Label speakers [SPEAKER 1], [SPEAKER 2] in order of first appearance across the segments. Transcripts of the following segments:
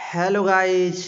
[SPEAKER 1] Hello guys,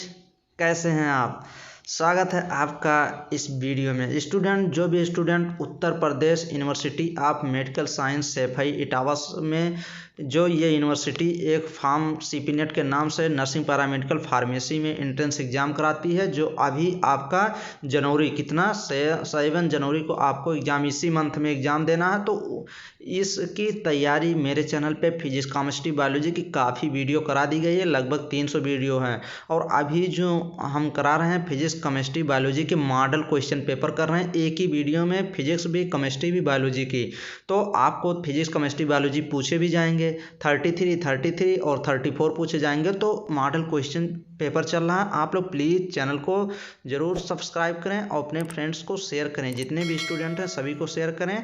[SPEAKER 1] कैसे हैं आप। स्वागत है आपका इस वीडियो में। स्टूडेंट, जो भी student Uttar Pradesh university of medical science Saifai Etawah में, जो ये यूनिवर्सिटी एक फार्म सीपीनेट के नाम से नर्सिंग पैरामेडिकल फार्मेसी में एंट्रेंस एग्ज़ाम कराती है, जो अभी आपका जनवरी 7 जनवरी को आपको एग्ज़ाम, इसी मंथ में एग्ज़ाम देना है। तो इसकी तैयारी मेरे चैनल पे फिजिक्स केमिस्ट्री बायोलॉजी की काफ़ी वीडियो करा दी गई है, लगभग 300 वीडियो हैं। और अभी जो हम करा रहे हैं फिजिक्स केमिस्ट्री बायोलॉजी के मॉडल क्वेश्चन पेपर कर रहे हैं, एक ही वीडियो में फिजिक्स भी, केमिस्ट्री भी, बायोलॉजी की। तो आपको फिजिक्स केमिस्ट्री बायोलॉजी पूछे भी जाएंगे, 33 और 34 पूछे जाएंगे। तो मॉडल क्वेश्चन पेपर चल रहा है। आप लोग प्लीज़ चैनल को ज़रूर सब्सक्राइब करें और अपने फ्रेंड्स को शेयर करें, जितने भी स्टूडेंट हैं सभी को शेयर करें,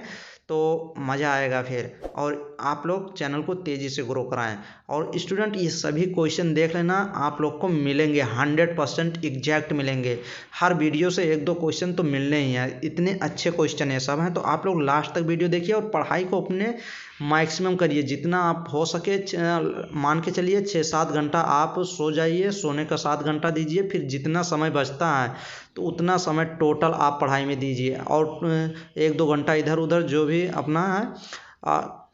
[SPEAKER 1] तो मज़ा आएगा फिर। और आप लोग चैनल को तेज़ी से ग्रो कराएं। और स्टूडेंट, ये सभी क्वेश्चन देख लेना, आप लोग को मिलेंगे 100% एग्जैक्ट मिलेंगे। हर वीडियो से एक दो क्वेश्चन तो मिलने ही हैं, इतने अच्छे क्वेश्चन ये सब हैं। तो आप लोग लास्ट तक वीडियो देखिए और पढ़ाई को अपने मैक्सिमम करिए, जितना आप हो सके। मान के चलिए 6-7 घंटा आप सो जाइए, सोने का 7 घंटा दीजिए, फिर जितना समय बचता है तो उतना समय टोटल आप पढ़ाई में दीजिए। और 1-2 घंटा इधर उधर जो भी अपना है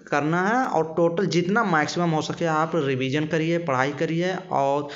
[SPEAKER 1] करना है, और टोटल जितना मैक्सिमम हो सके आप रिवीजन करिए, पढ़ाई करिए। और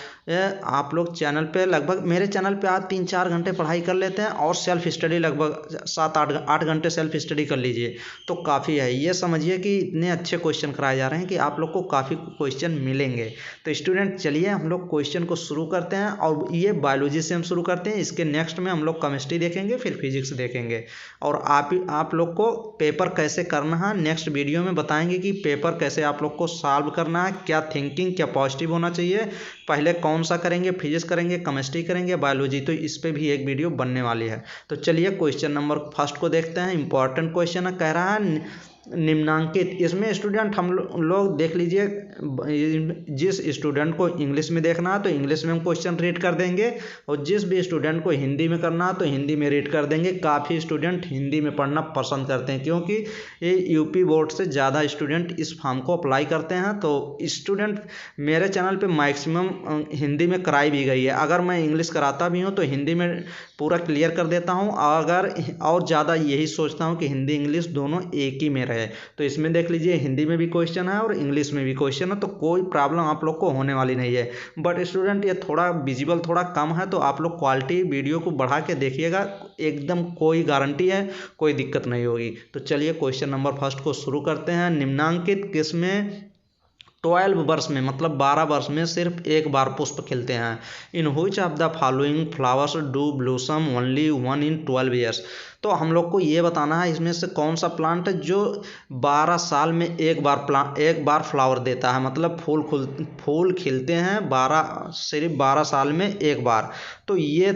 [SPEAKER 1] आप लोग चैनल पे, लगभग मेरे चैनल पे आज 3-4 घंटे पढ़ाई कर लेते हैं, और सेल्फ स्टडी लगभग 7-8 घंटे सेल्फ स्टडी कर लीजिए तो काफ़ी है। ये समझिए कि इतने अच्छे क्वेश्चन कराए जा रहे हैं कि आप लोग को काफ़ी क्वेश्चन मिलेंगे। तो स्टूडेंट, चलिए हम लोग क्वेश्चन को शुरू करते हैं। और ये बायोलॉजी से हम शुरू करते हैं, इसके नेक्स्ट में हम लोग केमिस्ट्री देखेंगे, फिर फिजिक्स देखेंगे। और आप लोग को पेपर कैसे करना है नेक्स्ट वीडियो में बताएंगे कि पेपर कैसे आप लोग को सॉल्व करना है, क्या थिंकिंग, क्या पॉजिटिव होना चाहिए, पहले कौन सा करेंगे, फिजिक्स करेंगे, केमिस्ट्री करेंगे, बायोलॉजी। तो इस पे भी एक वीडियो बनने वाली है। तो चलिए क्वेश्चन नंबर फर्स्ट को देखते हैं। इंपॉर्टेंट क्वेश्चन है, कह रहा है निम्नांकित। इसमें स्टूडेंट हम लोग देख लीजिए, जिस स्टूडेंट को इंग्लिश में देखना है तो इंग्लिश में हम क्वेश्चन रीड कर देंगे, और जिस भी स्टूडेंट को हिंदी में करना है तो हिंदी में रीड कर देंगे। काफ़ी स्टूडेंट हिंदी में पढ़ना पसंद करते हैं, क्योंकि ये यूपी बोर्ड से ज़्यादा स्टूडेंट इस फॉर्म को अप्लाई करते हैं। तो स्टूडेंट, मेरे चैनल पे मैक्सिमम हिंदी में कराई भी गई है। अगर मैं इंग्लिश कराता भी हूँ तो हिंदी में पूरा क्लियर कर देता हूँ। अगर और ज़्यादा यही सोचता हूँ कि हिंदी इंग्लिश दोनों एक ही में रहे। तो इसमें देख लीजिए, हिंदी में भी क्वेश्चन है और इंग्लिश में भी क्वेश्चन है, तो कोई प्रॉब्लम आप लोग को होने वाली नहीं है। बट स्टूडेंट, ये थोड़ा विजिबल थोड़ा कम है, तो आप लोग क्वालिटी वीडियो को बढ़ा के देखिएगा, एकदम कोई गारंटी है, कोई दिक्कत नहीं होगी। तो चलिए क्वेश्चन नंबर फर्स्ट को शुरू करते हैं। निम्नांकित किसमें 12 वर्ष में, मतलब 12 वर्ष में सिर्फ एक बार पुष्प खिलते हैं। In which of the following flowers do blossom only one in 12 years. तो हम लोग को ये बताना है इसमें से कौन सा प्लांट है जो 12 साल में एक बार फ्लावर देता है, मतलब फूल खिलते हैं सिर्फ 12 साल में एक बार। तो ये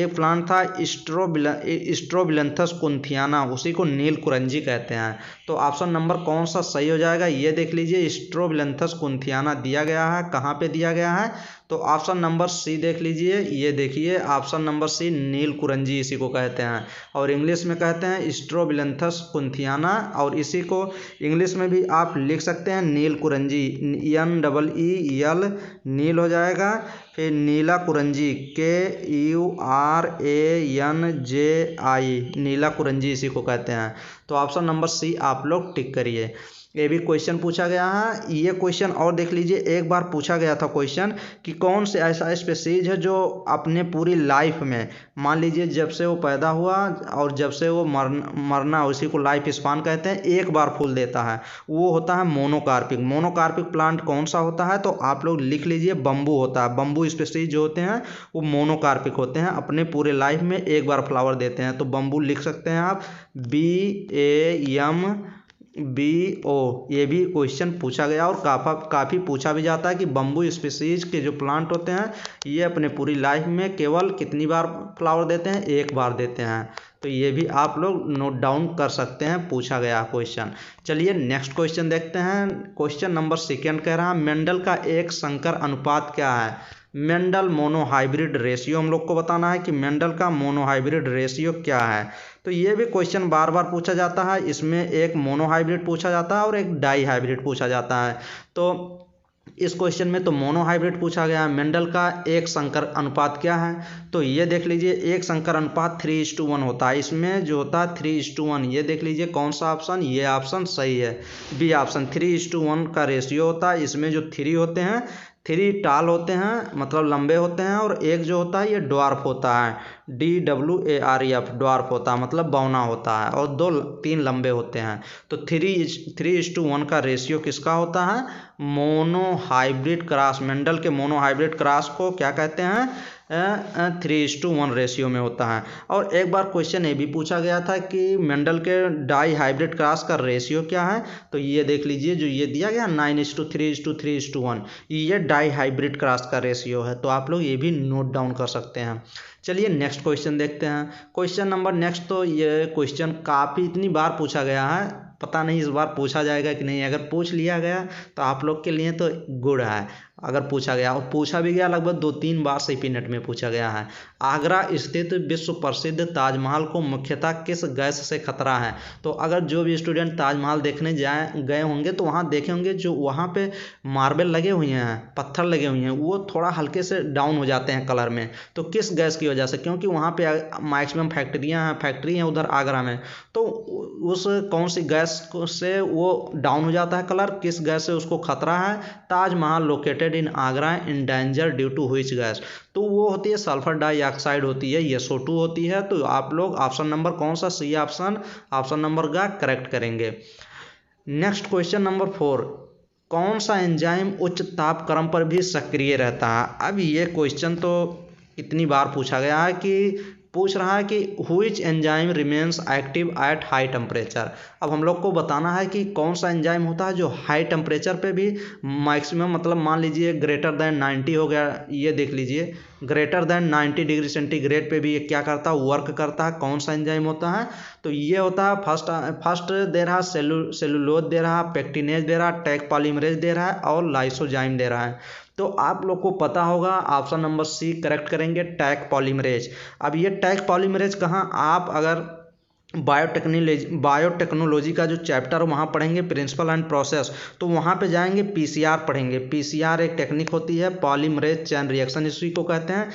[SPEAKER 1] प्लांट था स्ट्रोबिलंथस कुंथियाना, उसी को नील कुरंजी कहते हैं। तो ऑप्शन नंबर कौन सा सही हो जाएगा, ये देख लीजिए। स्ट्रोबिलंथस कुंथियाना दिया गया है, कहाँ पे दिया गया है, तो ऑप्शन नंबर सी देख लीजिए। ये देखिए ऑप्शन नंबर सी, नील कुरंजी इसी को कहते हैं, और इंग्लिश में कहते हैं स्ट्रोबिलंथस कुंथियाना। और इसी को इंग्लिश में भी आप लिख सकते हैं नील कुरंजी, NEEL, नील हो जाएगा। फिर नीला कुरंजी, KURANJI, नीला कुरंजी इसी को कहते हैं। तो ऑप्शन नंबर सी आप लोग टिक करिए। ये भी क्वेश्चन पूछा गया है। ये क्वेश्चन और देख लीजिए, एक बार पूछा गया था क्वेश्चन कि कौन से ऐसा स्पीशीज है जो अपने पूरी लाइफ में, मान लीजिए जब से वो पैदा हुआ और जब से वो मरना, उसी को लाइफ स्पान कहते हैं, एक बार फूल देता है, वो होता है मोनोकार्पिक। मोनोकार्पिक प्लांट कौन सा होता है, तो आप लोग लिख लीजिए बम्बू होता है। बम्बू स्पीशीज जो होते हैं वो मोनोकार्पिक होते हैं, अपने पूरे लाइफ में एक बार फ्लावर देते हैं। तो बम्बू लिख सकते हैं आप, BAMBO। ये भी क्वेश्चन पूछा गया और काफ़ी पूछा भी जाता है कि बम्बू स्पीशीज के जो प्लांट होते हैं ये अपने पूरी लाइफ में केवल कितनी बार फ्लावर देते हैं, एक बार देते हैं। तो ये भी आप लोग नोट डाउन कर सकते हैं, पूछा गया क्वेश्चन। चलिए नेक्स्ट क्वेश्चन देखते हैं। क्वेश्चन नंबर सेकेंड कह रहा है मेंडल का एक संकर अनुपात क्या है। मेंडल मोनोहाइब्रिड रेशियो हम लोग को बताना है कि मेंडल का मोनोहाइब्रिड रेशियो क्या है। तो ये भी क्वेश्चन बार बार पूछा जाता है। इसमें एक मोनोहाइब्रिड पूछा जाता है और एक डाई हाइब्रिड पूछा जाता है। तो इस क्वेश्चन में तो मोनोहाइब्रिड पूछा गया है। मेंडल का एक संकर अनुपात क्या है, तो ये देख लीजिए एक संकर अनुपात 3:1 होता है। इसमें जो होता है 3:1, ये देख लीजिए कौन सा ऑप्शन, ये ऑप्शन सही है, बी ऑप्शन 3:1 का रेशियो होता है। इसमें जो 3 होते हैं, 3 टाल होते हैं मतलब लंबे होते हैं, और एक जो होता है ये ड्वार्फ होता है, DWARF ड्वार्फ होता है मतलब बौना होता है, और 3 लंबे होते हैं। तो 3:1 का रेशियो किसका होता है, मोनोहाइब्रिड क्रॉस, मेंडल के मोनोहाइब्रिड क्रॉस को क्या कहते हैं, 3:1 रेशियो में होता है। और एक बार क्वेश्चन ये भी पूछा गया था कि मेंडल के डाई हाइब्रिड क्रॉस का रेशियो क्या है, तो ये देख लीजिए जो ये दिया गया 9:3:3:1, ये डाई हाइब्रिड क्रॉस का रेशियो है। तो आप लोग ये भी नोट डाउन कर सकते हैं। चलिए नेक्स्ट क्वेश्चन देखते हैं। क्वेश्चन नंबर नेक्स्ट, तो ये क्वेश्चन काफ़ी इतनी बार पूछा गया है, पता नहीं इस बार पूछा जाएगा कि नहीं। अगर पूछ लिया गया तो आप लोग के लिए तो गुड है, अगर पूछा गया, और पूछा भी गया लगभग 2-3 बार सीपी नेट में पूछा गया है। आगरा स्थित विश्व प्रसिद्ध ताजमहल को मुख्यतः किस गैस से खतरा है, तो अगर जो भी स्टूडेंट ताजमहल देखने गए होंगे तो वहाँ देखे होंगे जो वहाँ पे मार्बल लगे हुए हैं, पत्थर लगे हुए हैं, वो थोड़ा हल्के से डाउन हो जाते हैं कलर में। तो किस गैस की वजह से, क्योंकि वहाँ पे मैक्सिमम फैक्ट्री हैं उधर आगरा में, तो उस कौन सी गैस से वो डाउन हो जाता है कलर, किस गैस से उसको खतरा है। Taj Mahal located in Agra endanger due to which gas, तो वो होती है सल्फर डाइऑक्साइड होती है, SO2 होती है। तो आप लोग ऑप्शन नंबर कौन सा, सी ऑप्शन नंबर का करेक्ट करेंगे। नेक्स्ट क्वेश्चन नंबर 4, कौन सा एंजाइम उच्च ताप क्रम पर भी सक्रिय रहता है। अब ये क्वेश्चन तो इतनी बार पूछा गया है कि पूछ रहा है कि which enzyme remains active at high temperature. अब हम लोग को बताना है कि कौन सा एंजाइम होता है जो हाई टेम्परेचर पे भी मैक्सिमम, मतलब मान लीजिए ग्रेटर देन 90 हो गया, ये देख लीजिए ग्रेटर देन 90 डिग्री सेंटीग्रेड पे भी ये क्या करता है, वर्क करता है। कौन सा एंजाइम होता है, तो ये होता है फर्स्ट दे रहा सेलुलोज दे रहा, पेक्टिनेज दे रहा, टैग पॉलीमरेज दे रहा है, और लाइसोजाइम दे रहा है। तो आप लोग को पता होगा ऑप्शन नंबर सी करेक्ट करेंगे, टैग पॉलीमरेज। अब ये टैग पॉलीमरेज कहाँ, आप अगर बायोटेक्नोलॉजी का जो चैप्टर वहाँ पढ़ेंगे प्रिंसिपल एंड प्रोसेस, तो वहाँ पे जाएंगे PCR पढ़ेंगे। PCR एक टेक्निक होती है, पॉलीमरेज चेन रिएक्शन इसी को कहते हैं।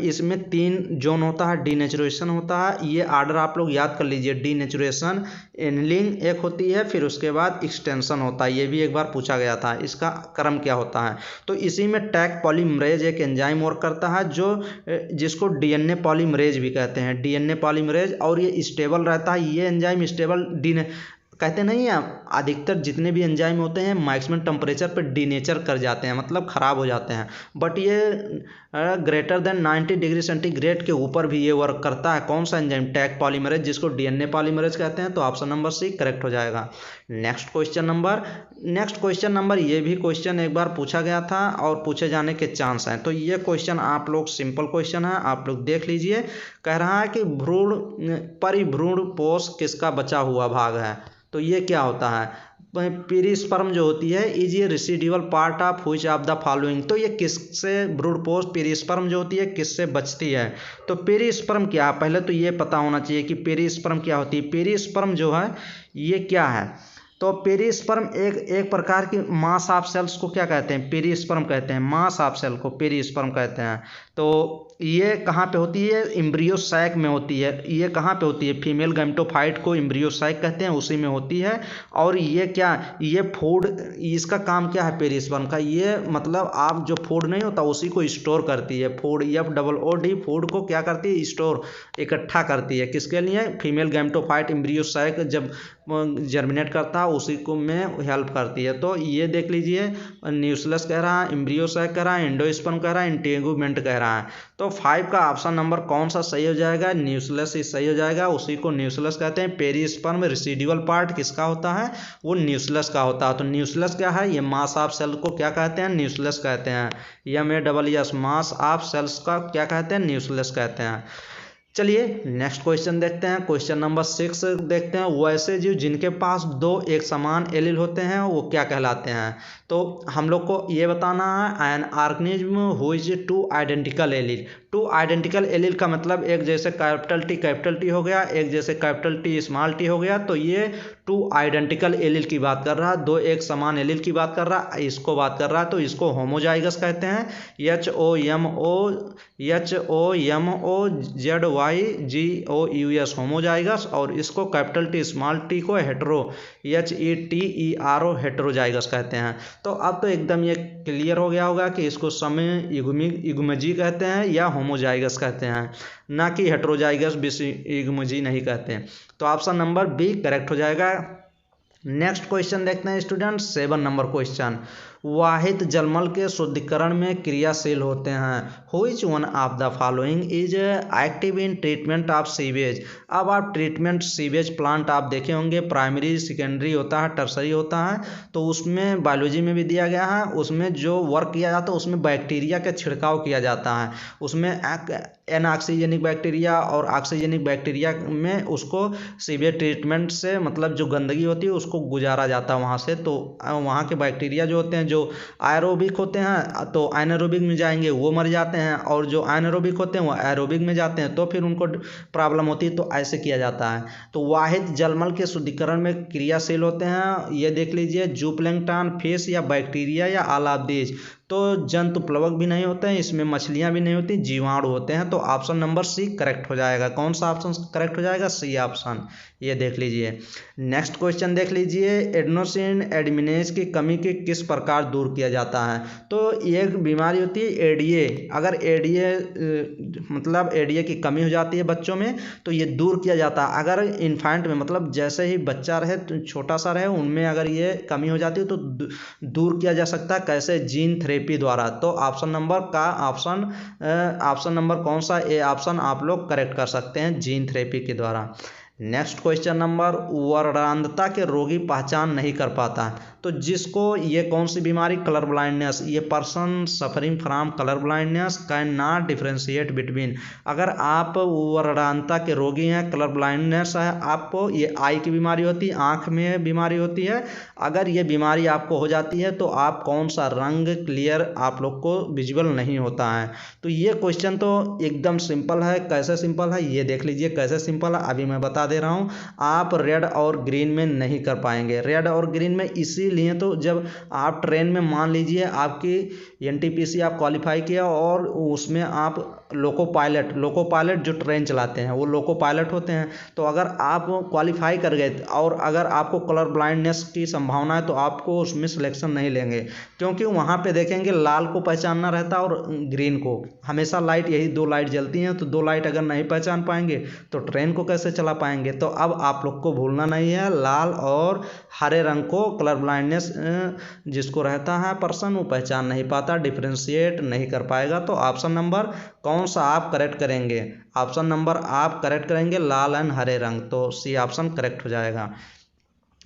[SPEAKER 1] इसमें 3 जोन होता है, डीनेचुरेशन होता है, ये आर्डर आप लोग याद कर लीजिए, डीनेचुरेशन, एनलिंग एक होती है, फिर उसके बाद एक्सटेंशन होता है, ये भी एक बार पूछा गया था, इसका क्रम क्या होता है। तो इसी में टैग पॉलीमरेज एक एंजाइम वर्क करता है जिसको DNA पॉलीमरेज भी कहते हैं, DNA पॉलीमरेज, और ये स्टेबल रहता है। ये एंजाइम स्टेबल कहते नहीं है, अधिकतर जितने भी एंजाइम होते हैं मैक्सिमम टेम्परेचर पर डीनेचर कर जाते हैं, मतलब ख़राब हो जाते हैं, बट ये ग्रेटर देन 90 डिग्री सेंटीग्रेड के ऊपर भी ये वर्क करता है। कौन सा एंजाइम, टैग पॉलीमरेज, जिसको DNA पॉलीमरेज कहते हैं। तो ऑप्शन नंबर सी करेक्ट हो जाएगा। नेक्स्ट क्वेश्चन नंबर ये भी क्वेश्चन एक बार पूछा गया था और पूछे जाने के चांस हैं। तो ये क्वेश्चन आप लोग सिंपल क्वेश्चन है, आप लोग देख लीजिए। कह रहा है कि परिभ्रूण पोष किसका बचा हुआ भाग है, तो ये क्या होता है, पेरिस्पर्म जो होती है इज ये residual part of which of the following, तो ये किससे भ्रूणपोष पेरिस्पर्म जो होती है किससे बचती है। तो पेरिस्पर्म क्या है, पहले तो ये पता होना चाहिए कि पेरिस्पर्म क्या होती है। पेरिस्पर्म जो है ये क्या है, तो पेरिस्पर्म एक प्रकार की मास ऑफ सेल्स को क्या कहते हैं, पेरिस्पर्म कहते हैं, मास ऑफ सेल को पेरिस्पर्म कहते हैं। तो ये कहाँ पे होती है, एम्ब्रियो सैक में होती है। ये कहाँ पे होती है, फीमेल गैमेटोफाइट को एम्ब्रियो सैक कहते हैं, उसी में होती है। और ये क्या, ये फूड, इसका काम क्या है पेरिस्पर्म का, ये मतलब आप जो फूड नहीं होता उसी को स्टोर करती है। फूड FOOD, फूड को क्या करती है, स्टोर, इकट्ठा करती है। किसके लिए, फीमेल गैमेटोफाइट एम्ब्रियो सैक जब जर्मिनेट करता है उसी को में हेल्प करती है। तो ये देख लीजिए, न्यूक्लियस कह रहा है, एम्ब्रियो सैक कह रहा है, एंडोस्पर्म कह रहा है, इंटेगुमेंट कह रहा है। तो 5 का ऑप्शन नंबर कौन सा सही हो जाएगा, न्यूक्लियस ही सही हो जाएगा, उसी को न्यूक्लियस कहते हैं। पेरिस्पर्म रेसिडुअल पार्ट किसका होता है, वो न्यूक्लियस का होता है। तो न्यूक्लियस क्या है, ये मास ऑफ सेल को क्या कहते हैं, न्यूक्लियस कहते हैं। MASS, मास ऑफ सेल्स का क्या कहते हैं, न्यूक्लियस कहते हैं। चलिए नेक्स्ट क्वेश्चन देखते हैं। क्वेश्चन नंबर 6 देखते हैं, वैसे जीव जिनके पास 2 एक समान एलील होते हैं वो क्या कहलाते हैं। तो हम लोग को ये बताना है, an organism which 2 identical allele, two identical allele का मतलब एक जैसे कैपिटल टी हो गया, एक जैसे कैपिटल टी स्मॉल टी हो गया, तो ये टू आइडेंटिकल एलील की बात कर रहा है, दो एक समान एलील की बात कर रहा है, इसको बात कर रहा है, तो इसको होमोजाइगस कहते हैं। HOMOZYGOUS होमोजाइगस, और इसको कैपिटल टी स्मॉल टी को हेटेरो HETERO हेटेरोजाइगस कहते हैं। तो अब तो एकदम ये क्लियर हो गया होगा कि इसको समय इगुमजी कहते हैं या होमोजाइगस कहते हैं, ना कि हेटेरोजाइगस इगुमजी नहीं कहते हैं। तो ऑप्शन नंबर बी करेक्ट हो जाएगा। नेक्स्ट क्वेश्चन देखते हैं स्टूडेंट, 7 नंबर क्वेश्चन। वाहित जलमल के शुद्धिकरण में क्रियाशील होते हैं। Which one of the following is active in treatment of sewage. अब आप ट्रीटमेंट सीवेज प्लांट आप देखे होंगे, प्राइमरी सेकेंडरी होता है, टर्सरी होता है, तो उसमें बायोलॉजी में भी दिया गया है, उसमें जो वर्क किया जाता है उसमें बैक्टीरिया का छिड़काव किया जाता है, उसमें एनऑक्सीजेनिक बैक्टीरिया और ऑक्सीजेनिक बैक्टीरिया में उसको सीवेज ट्रीटमेंट से मतलब जो गंदगी होती है उसको गुजारा जाता है वहाँ से। तो वहाँ के बैक्टीरिया जो होते हैं जो एरोबिक होते हैं तो एनारोबिक में जाएंगे, वो मर जाते हैं, और जो एनारोबिक होते हैं वो एरोबिक में जाते हैं, तो फिर उनको प्रॉब्लम होती है। तो ऐसे किया जाता है। तो वाहित जलमल के शुद्धिकरण में क्रियाशील होते हैं, ये देख लीजिए, जूप्लैंक्टन, फिश या बैक्टीरिया या ऑल ऑफ दीज। तो जंतु प्लवक भी नहीं होते हैं, इसमें मछलियां भी नहीं होती, जीवाणु होते हैं। तो ऑप्शन नंबर सी करेक्ट हो जाएगा। कौन सा ऑप्शन करेक्ट हो जाएगा? सी ऑप्शन, ये देख लीजिए। नेक्स्ट क्वेश्चन देख लीजिए, एडेनोसिन एडिमिनेज की कमी के किस प्रकार दूर किया जाता है। तो एक बीमारी होती है एडीए, अगर एडीए मतलब एडीए की कमी हो जाती है बच्चों में तो ये दूर किया जाता है। अगर इन्फेंट में मतलब जैसे ही बच्चा रहे छोटा सा रहे उनमें अगर ये कमी हो जाती है तो दूर किया जा सकता है। कैसे? जीन थेरेपी द्वारा। तो ऑप्शन नंबर कौन सा? ए ऑप्शन आप लोग करेक्ट कर सकते हैं, जीन थेरेपी के द्वारा। नेक्स्ट क्वेश्चन नंबर, वर्णांधता के रोगी पहचान नहीं कर पाता। तो जिसको ये कौन सी बीमारी? Colour blindness. ये person suffering from colour blindness can not differentiate between. अगर आप वर्णांधता के रोगी हैं, कलर ब्लाइंडनेस है आपको, ये आई की बीमारी होती है, आँख में बीमारी होती है। अगर ये बीमारी आपको हो जाती है तो आप कौन सा रंग क्लियर आप लोग को विजुअल नहीं होता है। तो ये क्वेश्चन तो एकदम सिंपल है। कैसे सिंपल है ये देख लीजिए, कैसे सिंपल है अभी मैं बता दे रहा हूँ। आप रेड और ग्रीन में नहीं कर पाएंगे। रेड और ग्रीन में इसीलिए तो जब आप ट्रेन में मान लीजिए आपकी एनटीपीसी आप क्वालिफाई किया और उसमें आप लोको पायलट जो ट्रेन चलाते हैं वो लोको पायलट होते हैं। तो अगर आप क्वालिफाई कर गए और अगर आपको कलर ब्लाइंडनेस की संभावना है तो आपको उसमें सिलेक्शन नहीं लेंगे, क्योंकि वहाँ पे देखेंगे लाल को पहचानना रहता है और ग्रीन को। हमेशा लाइट, यही दो लाइट जलती हैं, तो दो लाइट अगर नहीं पहचान पाएंगे तो ट्रेन को कैसे चला पाएंगे। तो अब आप लोग को भूलना नहीं है, लाल और हरे रंग को कलर ब्लाइंडनेस जिसको रहता है पर्सन वो पहचान नहीं पाता, डिफ्रेंशिएट नहीं कर पाएगा। तो ऑप्शन नंबर कौन सा आप करेक्ट करेंगे? ऑप्शन नंबर आप करेक्ट करेंगे लाल एंड हरे रंग, तो सी ऑप्शन करेक्ट हो जाएगा।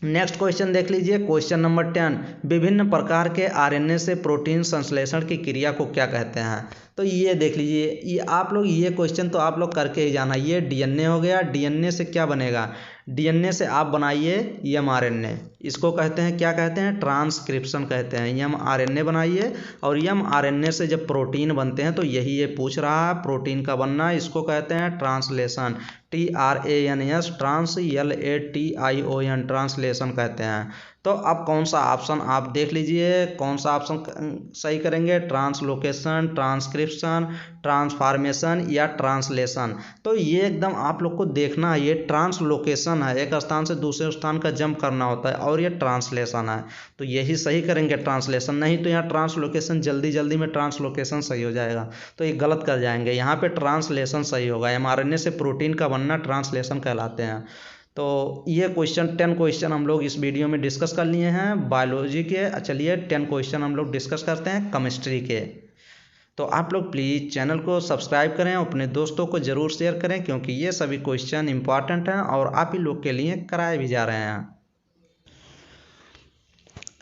[SPEAKER 1] नेक्स्ट क्वेश्चन देख लीजिए, क्वेश्चन नंबर 10, विभिन्न प्रकार के आरएनए से प्रोटीन संश्लेषण की क्रिया को क्या कहते हैं। तो ये देख लीजिए, ये आप लोग ये क्वेश्चन तो आप लोग करके ही जाना। ये डीएनए हो गया, डीएनए से क्या बनेगा? डीएनए से आप बनाइए एमआरएनए, इसको कहते हैं क्या कहते हैं? ट्रांसक्रिप्शन कहते हैं। एमआरएनए बनाइए और एमआरएनए से जब प्रोटीन बनते हैं तो यही ये पूछ रहा है, प्रोटीन का बनना, इसको कहते हैं translation, TRANS, trans LATION, translation कहते हैं। तो अब कौन सा ऑप्शन आप देख लीजिए, कौन सा ऑप्शन सही करेंगे? ट्रांसलोकेशन, ट्रांसक्रिप्शन, ट्रांसफॉर्मेशन या ट्रांसलेशन। तो ये एकदम आप लोग को देखना है, ये ट्रांसलोकेशन है, एक स्थान से दूसरे स्थान का जंप करना होता है, और ये ट्रांसलेशन है। तो यही सही करेंगे ट्रांसलेशन, नहीं तो यहाँ ट्रांसलोकेशन जल्दी में ट्रांसलोकेशन सही हो जाएगा, तो ये गलत कर जाएंगे। यहाँ पे ट्रांसलेशन सही होगा, एमआरएनए से प्रोटीन का बनना ट्रांसलेशन कहलाते हैं। तो ये 10 क्वेश्चन हम लोग इस वीडियो में डिस्कस कर लिए हैं बायोलॉजी के। चलिए 10 क्वेश्चन हम लोग डिस्कस करते हैं केमिस्ट्री के। तो आप लोग प्लीज़ चैनल को सब्सक्राइब करें, अपने दोस्तों को ज़रूर शेयर करें, क्योंकि ये सभी क्वेश्चन इंपॉर्टेंट हैं और आप ही लोग के लिए कराए भी जा रहे हैं।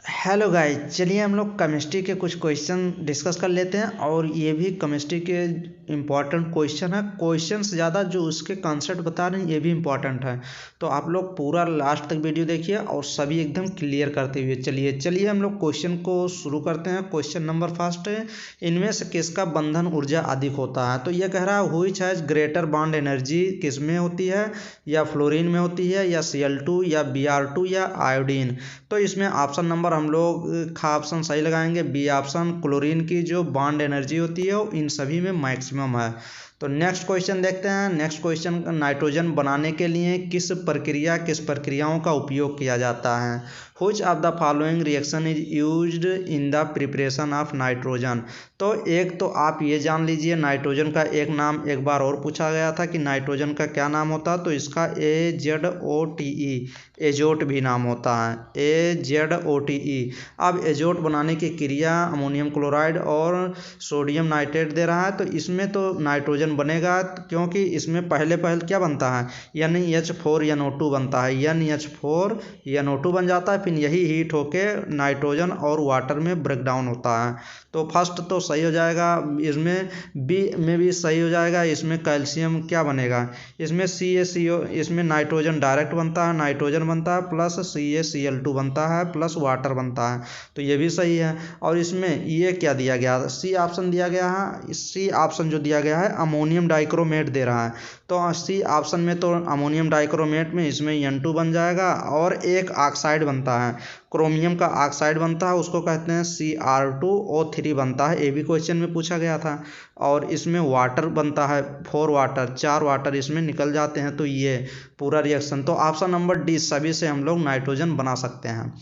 [SPEAKER 1] हेलो गाइस, चलिए हम लोग केमिस्ट्री के कुछ क्वेश्चन डिस्कस कर लेते हैं। और ये भी केमिस्ट्री के इम्पॉर्टेंट क्वेश्चन है। क्वेश्चंस ज़्यादा जो उसके कॉन्सेप्ट बता रहे हैं ये भी इम्पॉर्टेंट है, तो आप लोग पूरा लास्ट तक वीडियो देखिए और सभी एकदम क्लियर करते हुए चलिए हम लोग क्वेश्चन को शुरू करते हैं। क्वेश्चन नंबर फर्स्ट है, इनमें से किसका बंधन ऊर्जा अधिक होता है? तो ये कह रहा है which has greater bond energy, किस में होती है? या फ्लोरीन में होती है, या Cl2, या Br2, या आयोडीन? तो इसमें ऑप्शन नंबर हम लोग खा ऑप्शन सही लगाएंगे, बी ऑप्शन। क्लोरीन की जो बॉन्ड एनर्जी होती है वो इन सभी में मैक्सिमम है। तो नेक्स्ट क्वेश्चन देखते हैं। नेक्स्ट क्वेश्चन, नाइट्रोजन बनाने के लिए किस प्रक्रियाओं का उपयोग किया जाता है? Which of the following reaction is used in the preparation of nitrogen? तो एक तो आप ये जान लीजिए, नाइट्रोजन का एक नाम एक बार और पूछा गया था कि नाइट्रोजन का क्या नाम होता है, तो इसका AZOTE, एजोट भी नाम होता है, AZOTE। अब एजोट बनाने की क्रिया अमोनियम क्लोराइड और सोडियम नाइट्रेट दे रहा है, तो इसमें तो नाइट्रोजन बनेगा, क्योंकि इसमें पहले क्या बनता है, NH4NO2 बनता है। NH4 NO2 बन जाता है, फिर यही हीट होके नाइट्रोजन और वाटर में ब्रेक डाउन होता है। तो फर्स्ट तो सही हो जाएगा, इसमें बी में भी सही हो जाएगा। इसमें कैल्शियम क्या बनेगा, इसमें CaCO, इसमें नाइट्रोजन डायरेक्ट बनता है, नाइट्रोजन बनता है प्लस CaCl2 बनता है प्लस वाटर बनता है, तो ये भी सही है। और इसमें ये क्या दिया गया, सी ऑप्शन दिया गया है। सी ऑप्शन जो दिया गया है अमोनियम डाइक्रोमेट दे रहा है, तो सी ऑप्शन में तो अमोनियम डाइक्रोमेट में इसमें N2 बन जाएगा और एक ऑक्साइड बनता है, क्रोमियम का ऑक्साइड बनता है, उसको कहते हैं Cr2O3 बनता है। ये भी क्वेश्चन में पूछा गया था। और इसमें वाटर बनता है 4 वाटर, 4 वाटर इसमें निकल जाते हैं। तो ये पूरा रिएक्शन, तो ऑप्शन नंबर डी, सभी से हम लोग नाइट्रोजन बना सकते हैं।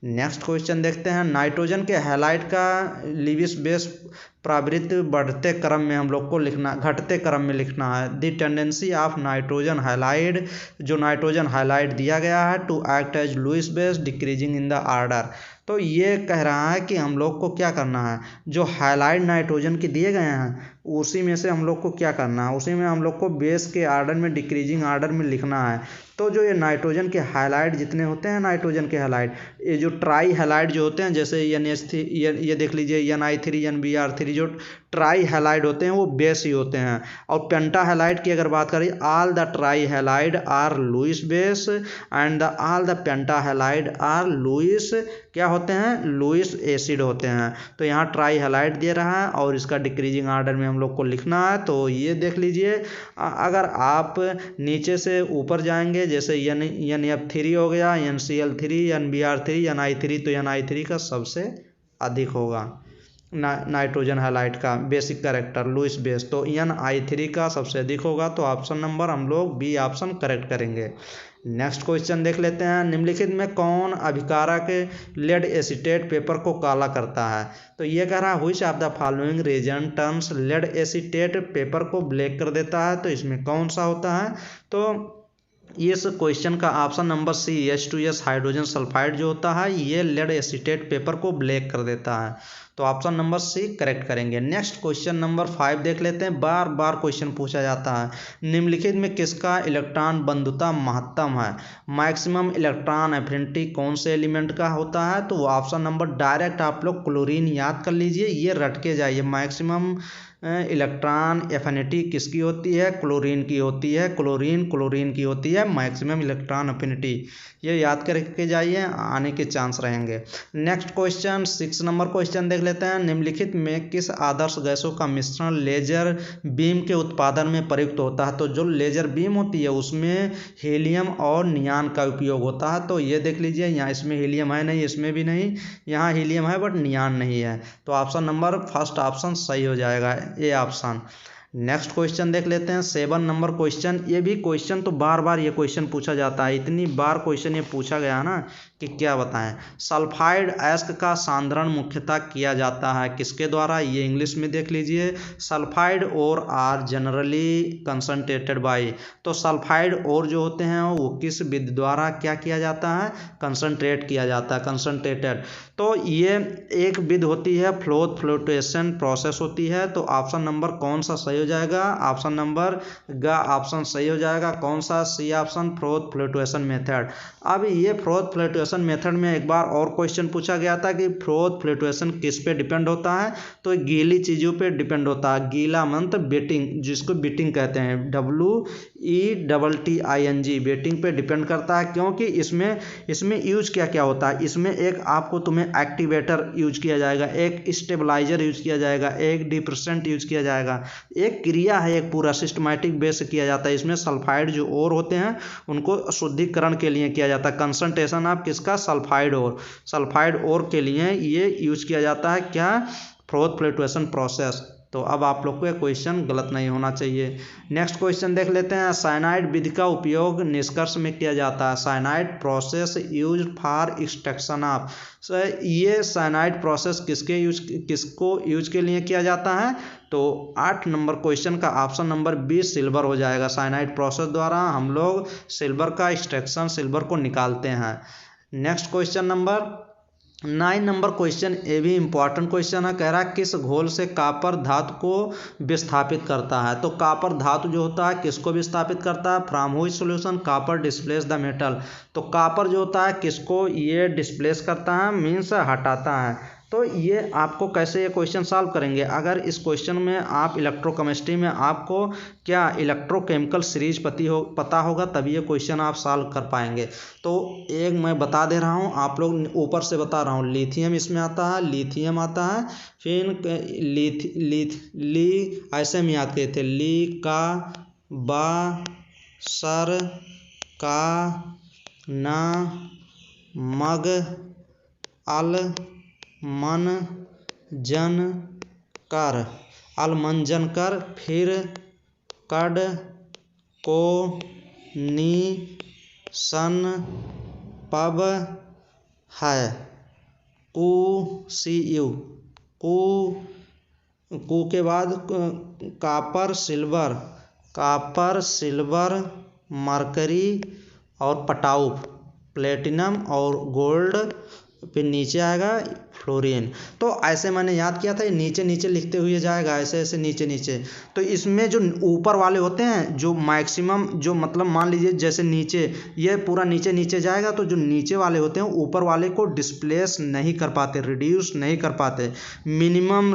[SPEAKER 1] नेक्स्ट क्वेश्चन देखते हैं। नाइट्रोजन के हैलाइड का लिविस बेस प्रवृत्ति बढ़ते क्रम में हम लोग को लिखना, घटते क्रम में लिखना है। The tendency of nitrogen halide, जो नाइट्रोजन हैलाइड दिया गया है, to act as Lewis base decreasing in the order. तो ये कह रहा है कि हम लोग को क्या करना है, जो हैलाइड नाइट्रोजन के दिए गए हैं उसी में से हम लोग को क्या करना है, उसी में हम लोग को बेस के आर्डर में, डिक्रीजिंग आर्डर में लिखना है। तो जो ये नाइट्रोजन के हैलाइड जितने होते हैं, नाइट्रोजन के हैलाइड, ये जो ट्राई हैलाइड जो होते हैं, जैसे NH3, ये देख लीजिए NI3, NBr3, जो ट्राई हैलाइड होते हैं वो बेस ही होते हैं। और पेंटा हैलाइड की अगर बात करें, all the tri halide are Lewis base and the all the penta halide are Lewis क्या होते हैं, लुईस एसिड होते हैं। तो यहाँ ट्राई हैलाइड दे रहा है और इसका डिक्रीजिंग आर्डर में हम लोग को लिखना है। तो ये देख लीजिए, अगर आप नीचे से ऊपर जाएंगे, जैसे NF3 हो गया, NCl3, NBr3, NI3, तो NI3 का सबसे अधिक होगा नाइट्रोजन हैलाइड का बेसिक कैरेक्टर लुईस बेस, तो NI3 का सबसे अधिक होगा। तो ऑप्शन नंबर हम लोग बी ऑप्शन करेक्ट करेंगे। नेक्स्ट क्वेश्चन देख लेते हैं। निम्नलिखित में कौन अभिकारक लेड एसीटेट पेपर को काला करता है? तो ये कह रहा है which of the following reason turns lead acetate paper को ब्लैक कर देता है? तो इसमें कौन सा होता है? तो इस क्वेश्चन का option number C, H2S hydrogen sulphide जो होता है ये लेड एसीटेट पेपर को ब्लैक कर देता है। तो ऑप्शन नंबर सी करेक्ट करेंगे। नेक्स्ट क्वेश्चन नंबर 5 देख लेते हैं। बार बार क्वेश्चन पूछा जाता है, निम्नलिखित में किसका इलेक्ट्रॉन बंधुता महत्तम है? मैक्सिमम इलेक्ट्रॉन एफिनिटी कौन से एलिमेंट का होता है? तो ऑप्शन नंबर डायरेक्ट आप लोग क्लोरीन याद कर लीजिए, ये रट के जाइए। मैक्सिमम इलेक्ट्रॉन एफिनिटी किसकी होती है? क्लोरीन की होती है। क्लोरीन की होती है मैक्सिमम इलेक्ट्रॉन एफिनिटी, ये याद करके जाइए, आने के चांस रहेंगे। नेक्स्ट क्वेश्चन 6 नंबर क्वेश्चन देख लेते हैं। निम्नलिखित में किस आदर्श गैसों का मिश्रण लेजर बीम के उत्पादन में प्रयुक्त होता है? तो जो लेजर बीम होती है उसमें हीलियम और नियान का उपयोग होता है। तो ये देख लीजिए, यहाँ इसमें हीलियम है नहीं, इसमें भी नहीं, यहाँ हीलियम है बट नियान नहीं है। तो ऑप्शन नंबर फर्स्ट ऑप्शन सही हो जाएगा, ए ऑप्शन। नेक्स्ट क्वेश्चन देख लेते हैं 7 नंबर क्वेश्चन। ये भी क्वेश्चन तो बार बार ये क्वेश्चन पूछा जाता है, इतनी बार क्वेश्चन ये पूछा गया ना कि क्या बताएं। सल्फाइड एस्क का सांद्रण मुख्यतः किया जाता है किसके द्वारा? ये इंग्लिश में देख लीजिए, सल्फाइड और आर जनरली कंसंट्रेटेड बाय। तो सल्फाइड और जो होते हैं वो किस विधि द्वारा क्या किया जाता है? कंसंट्रेट किया जाता है, कंसंट्रेटेड। तो ये एक विधि होती है फ्लोटेशन प्रोसेस होती है। तो ऑप्शन नंबर कौन सा सही हो जाएगा? ऑप्शन नंबर ग ऑप्शन सही हो जाएगा। कौन सा? C option, flotation method. अब ये फ्लोटेशन मेथड में एक बार और क्वेश्चन पूछा गया था कि फ्लोटेशन किस पे डिपेंड होता है? तो गीली चीज़ों पे डिपेंड होता है। गीला मंत्र बेटिंग, जिसको बीटिंग कहते हैं, WETTING, बेटिंग पे डिपेंड करता है। क्योंकि इसमें यूज क्या क्या होता है? इसमें एक आपको तुम्हें एक्टिवेटर यूज किया जाएगा, एक स्टेबलाइजर यूज किया जाएगा, एक डिप्रेसेंट यूज किया जाएगा। एक क्रिया है, एक पूरा सिस्टमैटिक बेस से किया जाता है। इसमें सल्फाइड जो ओर होते हैं उनको शुद्धिकरण के लिए किया जाता है। कंसंट्रेशन ऑफ किसका? सल्फाइड ओर के लिए ये यूज किया जाता है। क्या? Flotation process. तो अब आप लोग को यह क्वेश्चन गलत नहीं होना चाहिए। नेक्स्ट क्वेश्चन देख लेते हैं। साइनाइड विधि का उपयोग निष्कर्ष में किया जाता है। Cyanide process use for extraction of. ये साइनाइड प्रोसेस किसको यूज के लिए किया जाता है? तो 8 नंबर क्वेश्चन का ऑप्शन नंबर बी सिल्वर हो जाएगा। साइनाइड प्रोसेस द्वारा हम लोग सिल्वर का एक्सट्रैक्शन, सिल्वर को निकालते हैं। Next question number 9 number question, ये भी इंपॉर्टेंट क्वेश्चन है। कह रहा है किस घोल से कॉपर धातु को विस्थापित करता है? तो कॉपर धातु जो होता है किसको विस्थापित करता है? From which solution copper displace the metal. तो कॉपर जो होता है किसको ये डिस्प्लेस करता है, मीन्स हटाता है। तो ये आपको कैसे ये क्वेश्चन सॉल्व करेंगे? अगर इस क्वेश्चन में आप इलेक्ट्रोकेमिस्ट्री में आपको क्या इलेक्ट्रोकेमिकल सीरीज पता होगा, तभी ये क्वेश्चन आप सॉल्व कर पाएंगे। तो एक मैं बता दे रहा हूँ, आप लोग ऊपर से बता रहा हूँ। लिथियम इसमें आता है, लिथियम आता है, फिर ली ऐसे में याद किए थे, ली का बा सर का ना मग अल मन जन कर, फिर कड को नी सन पब है CU कू के बाद कॉपर सिल्वर मरकरी और पटाउप, प्लेटिनम और गोल्ड, फिर नीचे आएगा फ्लोरीन। तो ऐसे मैंने याद किया था, ये नीचे नीचे लिखते हुए जाएगा, ऐसे ऐसे नीचे नीचे। तो इसमें जो ऊपर वाले होते हैं, जो मैक्सिमम, जो मतलब मान लीजिए जैसे नीचे ये पूरा नीचे नीचे जाएगा, तो जो नीचे वाले होते हैं ऊपर वाले को डिस्प्लेस नहीं कर पाते, रिड्यूस नहीं कर पाते। मिनिमम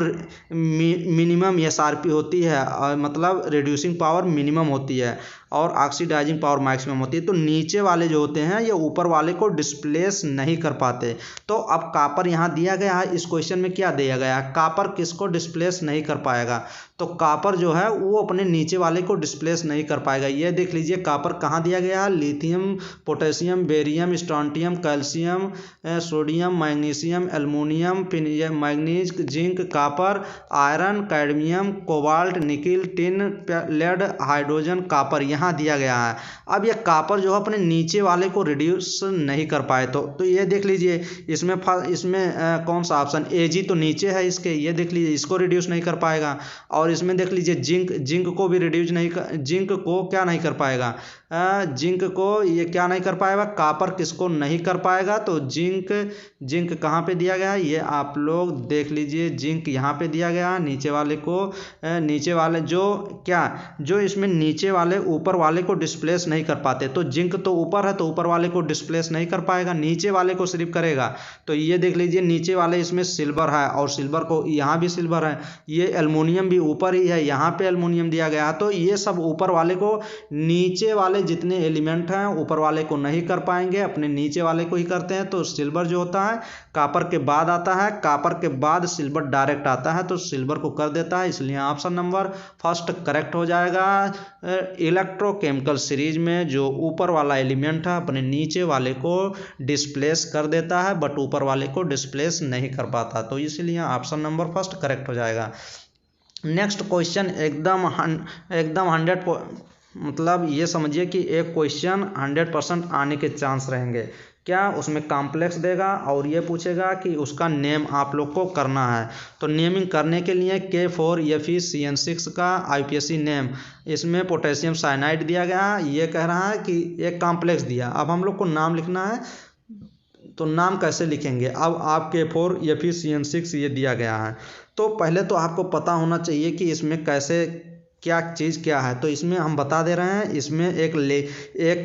[SPEAKER 1] SRP होती है, मतलब रिड्यूसिंग पावर मिनिमम होती है और ऑक्सीडाइजिंग पावर मैक्सिमम होती है। तो नीचे वाले जो होते हैं ये ऊपर वाले को डिस्प्लेस नहीं कर पाते। तो अब कॉपर यहाँ दिया गया है, इस क्वेश्चन में क्या दिया गया है? कॉपर किसको डिस्प्लेस नहीं कर पाएगा? तो कॉपर जो है वो अपने नीचे वाले को डिस्प्लेस नहीं कर पाएगा। ये देख लीजिए कॉपर कहाँ दिया गया है? Lithium, potassium, barium, strontium, calcium, sodium, magnesium, aluminium, फिर manganese, zinc, copper, iron, cadmium, cobalt, nickel, tin, lead, hydrogen, copper यहाँ दिया गया है। अब ये कॉपर जो है अपने नीचे वाले को रिड्यूस नहीं कर पाए। तो ये देख लीजिए इसमें कौन सा ऑप्शन? Ag तो नीचे है इसके, ये देख लीजिए इसको रिड्यूस नहीं कर पाएगा। और इसमें देख लीजिए जिंक को भी रिड्यूस नहीं कर, जिंक को क्या नहीं कर पाएगा? जिंक को ये क्या नहीं कर पाएगा? कॉपर किसको नहीं कर पाएगा? तो जिंक कहाँ पे दिया गया है? ये आप लोग देख लीजिए, जिंक यहाँ पे दिया गया है। नीचे वाले को, नीचे वाले जो इसमें नीचे वाले ऊपर वाले को डिस्प्लेस नहीं कर पाते। तो जिंक तो ऊपर है, तो ऊपर वाले को डिस्प्लेस नहीं कर पाएगा, नीचे वाले को सिर्फ करेगा। तो ये देख लीजिए नीचे वाले इसमें सिल्वर है, और सिल्वर को यहाँ भी सिल्वर है, ये एल्युमिनियम भी ऊपर ही है, यहाँ पे एल्युमिनियम दिया गया है। तो ये सब ऊपर वाले को, नीचे वाले जितने एलिमेंट हैं ऊपर वाले को नहीं कर पाएंगे, अपने नीचे वाले को ही करते हैं। तो सिल्वर जो होता है कॉपर के बाद आता है, कॉपर के बाद सिल्वर डायरेक्ट आता है, तो सिल्वर को कर देता है। इसलिए ऑप्शन नंबर फर्स्ट करेक्ट हो जाएगा। इलेक्ट्रोकेमिकल सीरीज में जो ऊपर वाला एलिमेंट है अपने नीचे वाले को डिस्प्लेस कर देता है, बट ऊपर वाले को डिस्प्लेस नहीं कर पाता। तो इसलिए ऑप्शन नंबर फर्स्ट करेक्ट हो जाएगा। नेक्स्ट क्वेश्चन एकदम 100, मतलब ये समझिए कि एक क्वेश्चन 100% आने के चांस रहेंगे। क्या उसमें कॉम्प्लेक्स देगा और ये पूछेगा कि उसका नेम आप लोग को करना है। तो नेमिंग करने के लिए K4Fe-CN6 का IUPAC नेम, इसमें पोटेशियम साइनाइड दिया गया है। ये कह रहा है कि एक कॉम्प्लेक्स दिया, अब हम लोग को नाम लिखना है। तो नाम कैसे लिखेंगे। अब आप K4 Fe ये दिया गया है, तो पहले तो आपको पता होना चाहिए कि इसमें कैसे क्या चीज़ क्या है। तो इसमें हम बता दे रहे हैं, इसमें एक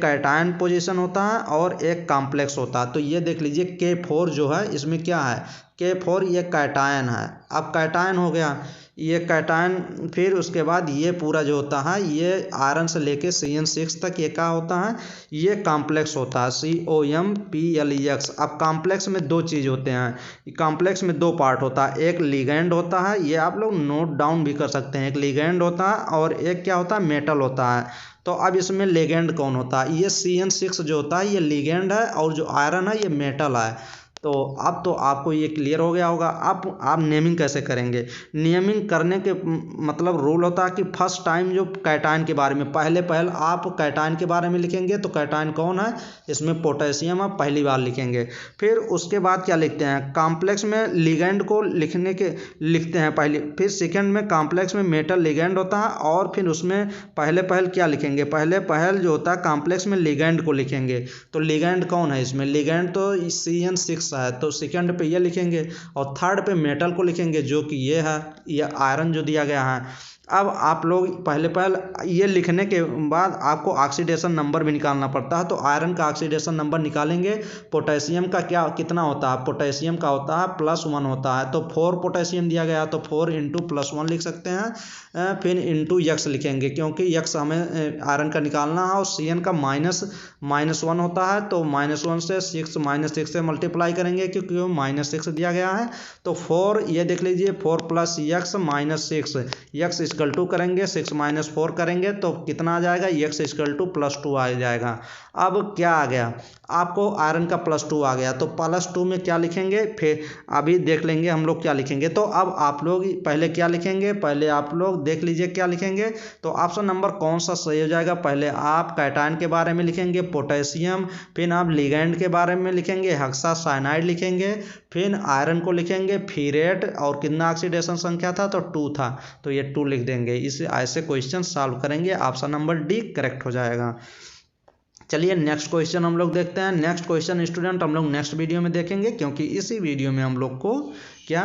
[SPEAKER 1] कैटायन पोजीशन होता है और एक कॉम्प्लेक्स होता है। तो ये देख लीजिए K4 जो है इसमें क्या है, K4 ये कैटायन है। अब कैटायन हो गया ये कैटायन, फिर उसके बाद ये पूरा जो होता है ये आयरन से लेके CN6 तक ये क्या होता है, ये कॉम्प्लेक्स होता है COMPLEX। अब कॉम्प्लेक्स में दो चीज़ होते हैं, कॉम्प्लेक्स में दो पार्ट होता है, एक लिगेंड होता है, ये आप लोग नोट डाउन भी कर सकते हैं, एक लिगेंड होता है और एक क्या होता है, मेटल होता है। तो अब इसमें लिगेंड कौन होता है, ये CN6 जो होता है ये लिगेंड है और जो आयरन है ये मेटल है। तो अब तो आपको ये क्लियर हो गया होगा। अब आप नेमिंग कैसे करेंगे, नेमिंग करने के मतलब रूल होता है कि फर्स्ट टाइम जो कैटायन के बारे में पहले आप कैटायन के बारे में लिखेंगे, तो कैटायन कौन है, इसमें पोटेशियम आप पहली बार लिखेंगे। फिर उसके बाद क्या लिखते हैं, कॉम्प्लेक्स में लिगेंड को लिखते हैं पहले, फिर सेकंड में कॉम्प्लेक्स में मेटल लिगेंड होता है और फिर उसमें पहले क्या लिखेंगे, पहले जो होता है कॉम्प्लेक्स में लिगेंड को लिखेंगे। तो लिगेंड कौन है इसमें, लिगेंड तो CN6 है, तो सेकंड पे ये लिखेंगे और थर्ड पे मेटल को लिखेंगे जो कि ये है, ये आयरन जो दिया गया है। अब आप लोग पहले ये लिखने के बाद आपको ऑक्सीडेशन नंबर भी निकालना पड़ता है। तो आयरन का ऑक्सीडेशन नंबर निकालेंगे, पोटेशियम का कितना होता है, पोटेशियम का होता है +1 होता है। तो 4 पोटेशियम दिया गया तो 4 × +1 लिख सकते हैं, फिर इंटू x लिखेंगे क्योंकि x हमें आयरन का निकालना है और CN का -1 होता है। तो -1 से -6 से मल्टीप्लाई करेंगे क्योंकि वो -6 दिया गया है। तो 4 ये देख लीजिए 4 + x -6 x = करेंगे 6 - 4 करेंगे तो कितना आ जाएगा, x = +2 आ जाएगा। अब क्या आ गया, आपको आयरन का +2 आ गया, तो +2 में क्या लिखेंगे, फिर अभी देख लेंगे हम लोग क्या लिखेंगे। तो अब आप लोग पहले क्या लिखेंगे, पहले आप लोग देख लीजिए क्या लिखेंगे। तो ऑप्शन नंबर कौन सा सही हो जाएगा, पहले आप कैटायन के बारे में लिखेंगे पोटेशियम, फिर आप लिगेंड के बारे में लिखेंगे हेक्सासाइनाइड लिखेंगे, फिर आयरन को लिखेंगे फेरेट और कितना ऑक्सीडेशन संख्या था, तो 2 था, तो ये 2 लिख देंगे। इस ऐसे क्वेश्चन सॉल्व करेंगे, ऑप्शन नंबर D करेक्ट हो जाएगा। चलिए नेक्स्ट क्वेश्चन हम लोग देखते हैं। नेक्स्ट क्वेश्चन स्टूडेंट हम लोग नेक्स्ट वीडियो में देखेंगे क्योंकि इसी वीडियो में हम लोग को क्या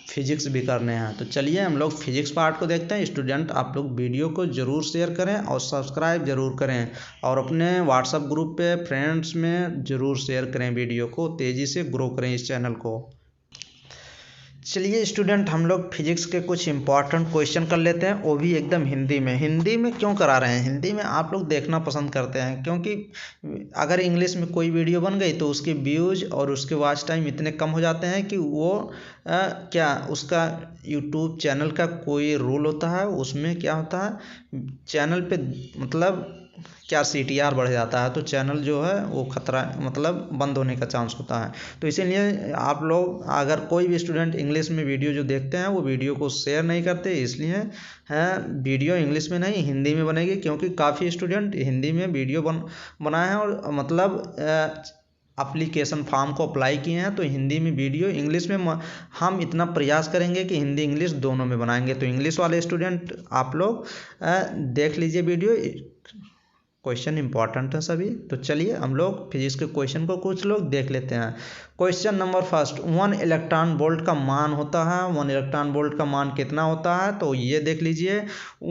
[SPEAKER 1] फिजिक्स भी करने हैं। तो चलिए हम लोग फिजिक्स पार्ट को देखते हैं। स्टूडेंट आप लोग वीडियो को ज़रूर शेयर करें और सब्सक्राइब ज़रूर करें और अपने व्हाट्सएप ग्रुप पे फ्रेंड्स में ज़रूर शेयर करें, वीडियो को तेज़ी से ग्रो करें इस चैनल को। चलिए स्टूडेंट हम लोग फिजिक्स के कुछ इंपॉर्टेंट क्वेश्चन कर लेते हैं, वो भी एकदम हिंदी में। हिंदी में क्यों करा रहे हैं, हिंदी में आप लोग देखना पसंद करते हैं क्योंकि अगर इंग्लिश में कोई वीडियो बन गई तो उसके व्यूज़ और उसके वॉच टाइम इतने कम हो जाते हैं कि वो उसका यूट्यूब चैनल का कोई रूल होता है, उसमें क्या होता है चैनल पे मतलब क्या CTR बढ़ जाता है, तो चैनल जो है वो खतरा मतलब बंद होने का चांस होता है। तो इसीलिए आप लोग अगर कोई भी स्टूडेंट इंग्लिश में वीडियो जो देखते हैं वो वीडियो को शेयर नहीं करते, इसलिए है वीडियो इंग्लिश में नहीं हिंदी में बनेगी क्योंकि काफ़ी स्टूडेंट हिंदी में वीडियो बनाए हैं और मतलब एप्लीकेशन फॉर्म को अप्लाई किए हैं, तो हिंदी में वीडियो इंग्लिश में हम इतना प्रयास करेंगे कि हिंदी इंग्लिश दोनों में बनाएंगे। तो इंग्लिश वाले स्टूडेंट आप लोग देख लीजिए वीडियो, क्वेश्चन इंपॉर्टेंट है सभी। तो चलिए हम लोग फिजिक्स के क्वेश्चन को कुछ लोग देख लेते हैं। Question number first, 1 electron volt का मान होता है, 1 इलेक्ट्रॉन वोल्ट का मान कितना होता है, तो ये देख लीजिए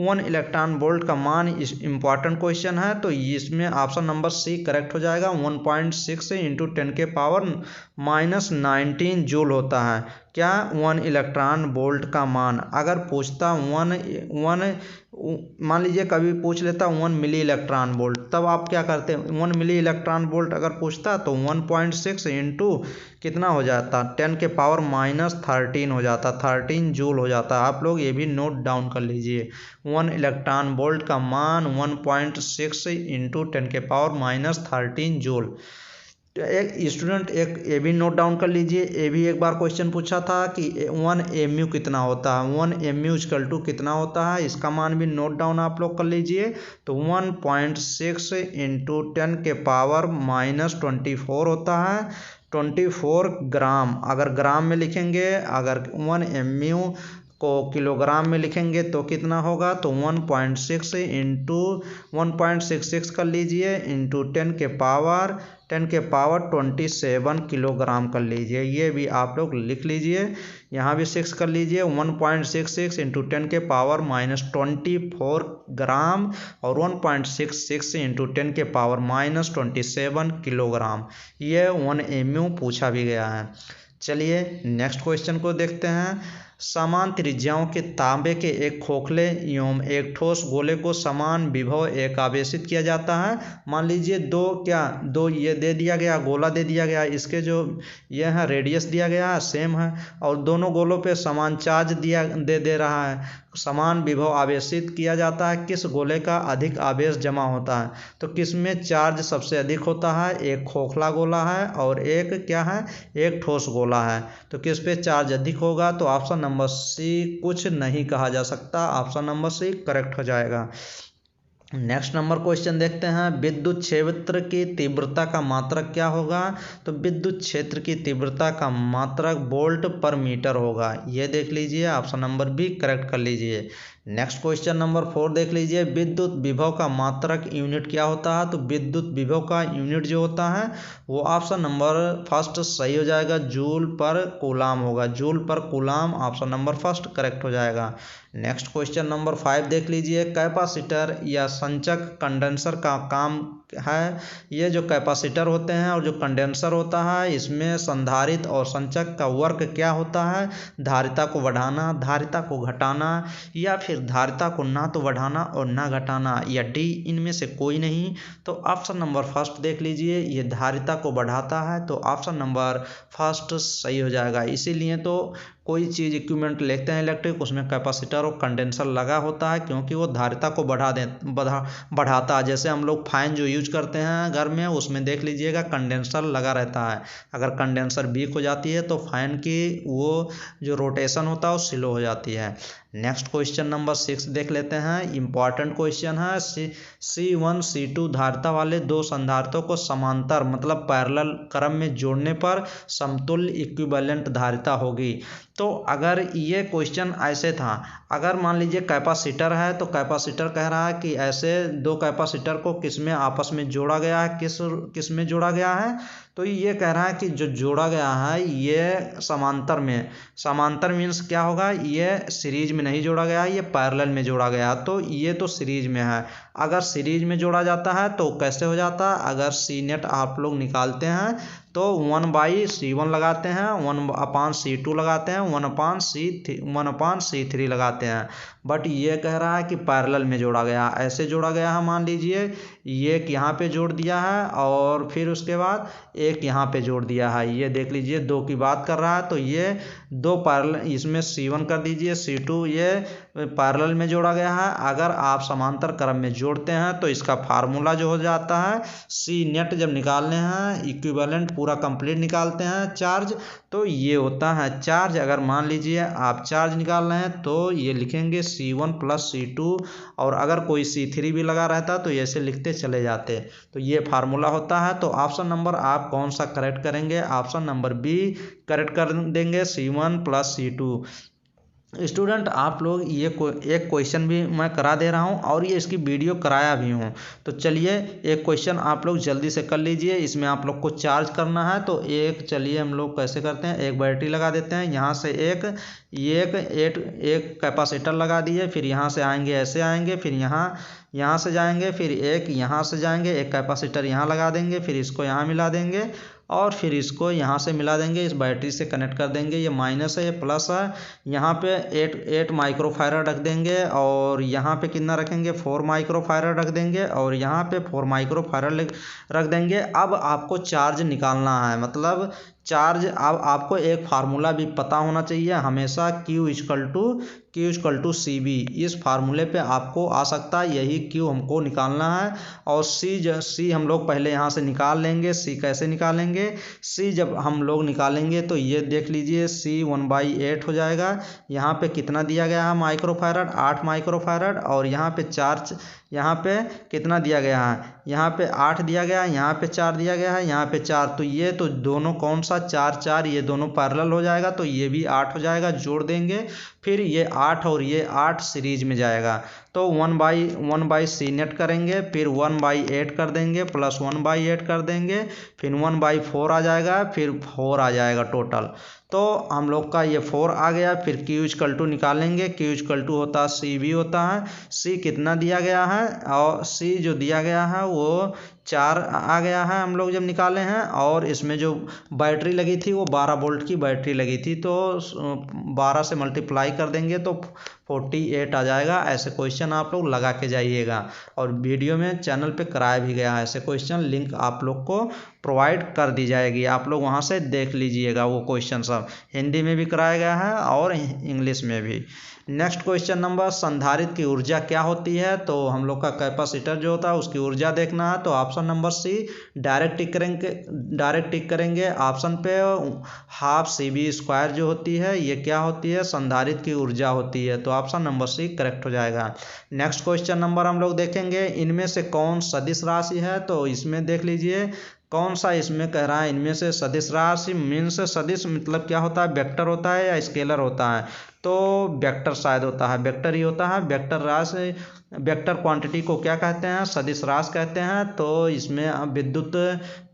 [SPEAKER 1] 1 इलेक्ट्रॉन वोल्ट का मान इंपॉर्टेंट क्वेश्चन है, तो इसमें ऑप्शन नंबर C करेक्ट हो जाएगा। 1.6 × 10⁻⁻19 जूल होता है क्या, 1 इलेक्ट्रॉन वोल्ट का मान। अगर पूछता मान लीजिए कभी पूछ लेता 1 मिली इलेक्ट्रॉन वोल्ट, तब आप क्या करते, 1 मिली इलेक्ट्रॉन वोल्ट अगर पूछता तो 1.6 × कितना हो जाता, 10⁻⁻13 हो जाता, 13 जूल हो जाता। आप लोग ये भी नोट डाउन कर लीजिए, 1 इलेक्ट्रॉन वोल्ट का मान 1.6 × 10⁻⁻13 जूल। एक स्टूडेंट एक ये भी नोट डाउन कर लीजिए, ये भी एक बार क्वेश्चन पूछा था कि 1 mu कितना होता है, 1 mu = कितना होता है, इसका मान भी नोट डाउन आप लोग कर लीजिए। तो 1.6 × 10⁻⁻24 होता है 24 ग्राम। अगर ग्राम में लिखेंगे, अगर 1 mu को किलोग्राम में लिखेंगे तो कितना होगा, तो 1.6 इंटू 1.66 कर लीजिए इंटू 10 के पावर 27 किलोग्राम कर लीजिए। ये भी आप लोग लिख लीजिए, यहाँ भी 6 कर लीजिए। 1.66 इंटू 10 के पावर -24 ग्राम और 1.66 इंटू 10 के पावर -27 किलोग्राम। ये 1 mu पूछा भी गया है। चलिए नेक्स्ट क्वेश्चन को देखते हैं। समान त्रिज्याओं के तांबे के एक खोखले एवं एक ठोस गोले को समान विभव एक आवेशित किया जाता है। मान लीजिए दो ये दे दिया गया, गोला दे दिया गया, इसके जो ये है रेडियस दिया गया है सेम है, और दोनों गोलों पे समान चार्ज दे रहा है। समान विभव आवेशित किया जाता है, किस गोले का अधिक आवेश जमा होता है, तो किस में चार्ज सबसे अधिक होता है। एक खोखला गोला है और एक क्या है, एक ठोस गोला है, तो किस पे चार्ज अधिक होगा, तो ऑप्शन नंबर सी कुछ नहीं कहा जा सकता, ऑप्शन नंबर सी करेक्ट हो जाएगा। नेक्स्ट नंबर क्वेश्चन देखते हैं। विद्युत क्षेत्र की तीव्रता का मात्रक क्या होगा, तो विद्युत क्षेत्र की तीव्रता का मात्रक वोल्ट पर मीटर होगा। ये देख लीजिए, ऑप्शन नंबर बी करेक्ट कर लीजिए। नेक्स्ट क्वेश्चन नंबर 4 देख लीजिए। विद्युत विभव का मात्रक यूनिट क्या होता है, तो विद्युत विभव का यूनिट जो होता है वो ऑप्शन नंबर फर्स्ट सही हो जाएगा, जूल पर कूलाम होगा। जूल पर coulomb option number first correct हो जाएगा। नेक्स्ट क्वेश्चन नंबर 5 देख लीजिए। कैपेसिटर या संचक कंडेंसर का काम है। ये जो कैपेसिटर होते हैं और जो कंडेंसर होता है, इसमें संधारित्र और संचक का वर्क क्या होता है, धारिता को बढ़ाना, धारिता को घटाना, या फिर धारिता को ना तो बढ़ाना और ना घटाना, या डी इनमें से कोई नहीं। तो ऑप्शन नंबर फर्स्ट देख लीजिए, ये धारिता को बढ़ाता है, तो ऑप्शन नंबर फर्स्ट सही हो जाएगा। इसीलिए तो कोई चीज़ इक्विपमेंट लेते हैं इलेक्ट्रिक, उसमें कैपेसिटर और कंडेंसर लगा होता है, क्योंकि वो धारिता को बढ़ाता है। जैसे हम लोग फैन जो यूज करते हैं घर में, उसमें देख लीजिएगा कंडेंसर लगा रहता है। अगर कंडेंसर वीक हो जाती है तो फैन की वो जो रोटेशन होता है वो स्लो हो जाती है। नेक्स्ट क्वेश्चन नंबर 6 देख लेते हैं। इंपॉर्टेंट क्वेश्चन है। C1 C2 धारिता वाले दो संधारित्रों को समांतर मतलब पैरेलल क्रम में जोड़ने पर समतुल्य इक्विवेलेंट धारिता होगी। तो अगर ये क्वेश्चन ऐसे था, अगर मान लीजिए कैपेसिटर है, तो कैपेसिटर कह रहा है कि ऐसे दो कैपेसिटर को किस में आपस में जोड़ा गया है, किस में जोड़ा गया है, तो ये कह रहा है कि जो जोड़ा गया है ये समांतर में। समांतर मीन्स क्या होगा, ये सीरीज में नहीं जोड़ा गया है, ये पैरेलल में जोड़ा गया है, तो ये तो सीरीज में है। अगर सीरीज में जोड़ा जाता है तो कैसे हो जाता है, अगर सी नेट आप लोग निकालते हैं तो 1/C1 लगाते हैं, 1/C2 लगाते हैं, 1/C3 लगाते हैं। बट ये कह रहा है कि पैरेलल में जोड़ा गया, ऐसे जोड़ा गया है। मान लीजिए एक यहाँ पे जोड़ दिया है और फिर उसके बाद एक यहाँ पे जोड़ दिया है। ये देख लीजिए दो की बात कर रहा है, तो ये दो पैरेलल, इसमें C1 कर दीजिए, C2 ये पैरेलल में जोड़ा गया है। अगर आप समांतर क्रम में जोड़ते हैं तो इसका फार्मूला जो हो जाता है, सी नेट जब निकालने हैं इक्विवेलेंट पूरा कंप्लीट निकालते हैं चार्ज, तो ये होता है चार्ज। अगर मान लीजिए आप चार्ज निकाल रहे हैं तो ये लिखेंगे C1 + C2, और अगर कोई C3 भी लगा रहता तो ऐसे लिखते चले जाते। तो ये फार्मूला होता है। तो ऑप्शन नंबर आप कौन सा करेक्ट करेंगे, ऑप्शन नंबर बी करेक्ट कर देंगे, C1 + C2। स्टूडेंट आप लोग ये एक क्वेश्चन भी मैं करा दे रहा हूँ और ये इसकी वीडियो कराया भी हूँ। तो चलिए एक क्वेश्चन आप लोग जल्दी से कर लीजिए। इसमें आप लोग को चार्ज करना है, तो चलिए हम लोग कैसे करते हैं, एक बैटरी लगा देते हैं, यहाँ से एक कैपेसिटर लगा दिए, फिर यहाँ से आएंगे, ऐसे आएंगे, फिर यहाँ से जाएंगे, फिर एक यहाँ से जाएंगे, एक कैपेसिटर यहाँ लगा देंगे, फिर इसको यहाँ मिला देंगे और फिर इसको यहाँ से मिला देंगे, इस बैटरी से कनेक्ट कर देंगे। ये माइनस है, ये प्लस है। यहाँ पे 8 माइक्रोफैरड रख देंगे और यहाँ पे कितना रखेंगे, 4 माइक्रोफैरड रख देंगे और यहाँ पे 4 माइक्रोफैरड रख देंगे। अब आपको चार्ज निकालना है, मतलब चार्ज। अब आपको एक फार्मूला भी पता होना चाहिए हमेशा, Q = CB। इस फार्मूले पे आपको आ सकता है, यही Q हमको निकालना है। और C हम लोग पहले यहाँ से निकाल लेंगे। C कैसे निकालेंगे, C जब हम लोग निकालेंगे तो ये देख लीजिए C 1/8 हो जाएगा। यहाँ पे कितना दिया गया है माइक्रोफैरड, 8 माइक्रोफैरड, और यहाँ पे चार्ज, यहाँ पे कितना दिया गया है, यहाँ पे 8 दिया गया है, यहाँ पे 4 दिया गया है, यहाँ पे 4। तो ये तो दोनों कौन सा सा 4 4 ये दोनों पैरेलल हो जाएगा तो ये भी 8 हो जाएगा, जोड़ देंगे। फिर ये 8 और ये 8 सीरीज में जाएगा तो 1/1/c नेट करेंगे, फिर 1/8 कर देंगे, प्लस 1/8 कर देंगे, फिर 1/4 आ जाएगा, फिर 4 आ जाएगा टोटल। तो हम लोग का ये 4 आ गया। फिर Q=2 निकालेंगे, Q=2 होता है C भी होता है। C कितना दिया गया है, और C जो दिया गया है वो 4 आ गया है हम लोग जब निकाले हैं, और इसमें जो बैटरी लगी थी वो 12 वोल्ट की बैटरी लगी थी, तो 12 से मल्टीप्लाई कर देंगे तो 48 आ जाएगा। ऐसे क्वेश्चन आप लोग लगा के जाइएगा, और वीडियो में चैनल पे कराया भी गया है ऐसे क्वेश्चन, लिंक आप लोग को प्रोवाइड कर दी जाएगी, आप लोग वहाँ से देख लीजिएगा। वो क्वेश्चन सब हिंदी में भी कराया गया है और इंग्लिश में भी। नेक्स्ट क्वेश्चन नंबर, संधारित्र की ऊर्जा क्या होती है? तो हम लोग का कैपेसिटर जो होता है उसकी ऊर्जा देखना है, तो ऑप्शन नंबर सी डायरेक्ट टिक करेंगे ऑप्शन पे। हाफ CV² जो होती है ये क्या होती है? संधारित्र की ऊर्जा होती है, तो ऑप्शन नंबर सी करेक्ट हो जाएगा। नेक्स्ट क्वेश्चन नंबर हम लोग देखेंगे, इनमें से कौन सदिश राशि है? तो इसमें देख लीजिए कौन सा इसमें कह रहा है इनमें से सदिश राशि। मीन्स सदिश मतलब क्या होता है, वेक्टर होता है या स्केलर होता है? तो वेक्टर शायद होता है, वेक्टर ही होता है। वेक्टर राशि, वेक्टर क्वांटिटी को क्या कहते हैं? सदिश राशि कहते हैं। तो इसमें विद्युत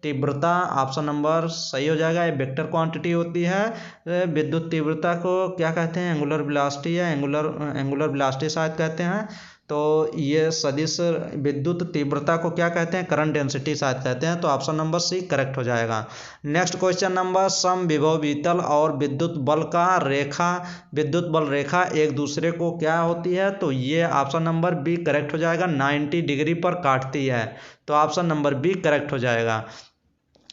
[SPEAKER 1] तीव्रता ऑप्शन नंबर सही हो जाएगा, ये वेक्टर क्वांटिटी होती है। विद्युत तीव्रता को क्या कहते हैं? एंगुलर वेलोसिटी या एंगुलर वेलोसिटी शायद कहते हैं। तो ये सदिश विद्युत तीव्रता को क्या कहते हैं? करंट डेंसिटी शायद कहते हैं, तो ऑप्शन नंबर सी करेक्ट हो जाएगा। नेक्स्ट क्वेश्चन नंबर, समविभव वितल और विद्युत बल रेखा एक दूसरे को क्या होती है? तो ये ऑप्शन नंबर बी करेक्ट हो जाएगा, 90 डिग्री पर काटती है, तो ऑप्शन नंबर बी करेक्ट हो जाएगा।